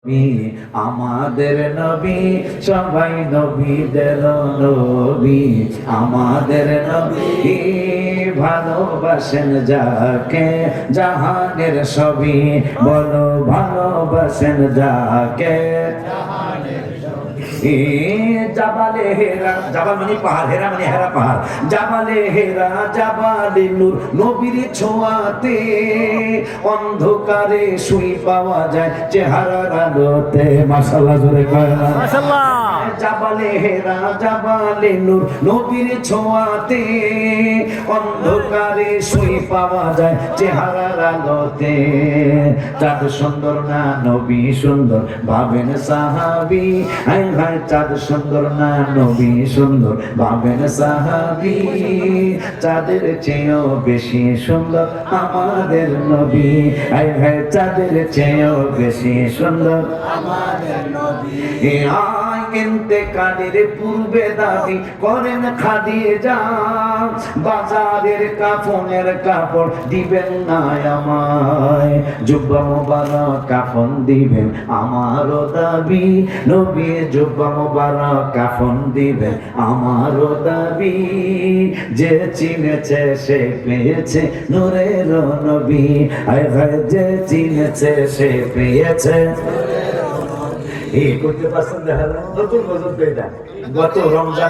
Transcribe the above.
আমাদের নবী সবাই নবীদের নবী, আমাদের নবী ভালোবাসেন যাকে জাহানের সবই, বলো ভালোবাসেন যাকে জাবালে হেরা, জাবাল মানে পাহাড়, হেরা মানে হেরা পাহাড়, জাবালে হেরা জাবালে নূর, নবীর ছোঁয়াতে অন্ধকারে শুই পাওয়া যায় চেহারার আলোতে। মাশাআল্লাহ, জোরে কয় না মাশাআল্লাহ। জাবালে হেরা জাবালে নূর, নবীর ছোঁয়াতে অন্ধকারে শুই পাওয়া যায় চেহারার আলোতে। চাঁদ সুন্দর না নবী সুন্দর ভাবেন সাহাবী, হায় হায় চাঁদ সুন্দর না নবী সুন্দর ভাবেন সাহাবী। চাঁদের চেয়েও বেশি সুন্দর আমাদের নবী, হায় হায় চাঁদের চেয়েও বেশি সুন্দর আমাদের নবী। ইন্তেকালের পূর্বে দাবি করেন খাদিজা, বাজারের কাফনের কাপড় দিবেন না আমায়, জুব্বা মোবারক কাফন দিবেন আমারও দাবি, নবী জুব্বা মোবারক কাফন দিবেন আমারও দাবি। যে চিনেছে সে পেয়েছে নূরের নবী, হায় হায় যে চিনেছে সে পেয়েছে। এই করতে পারছেন, দেখা নতুন বছর গত রমজানে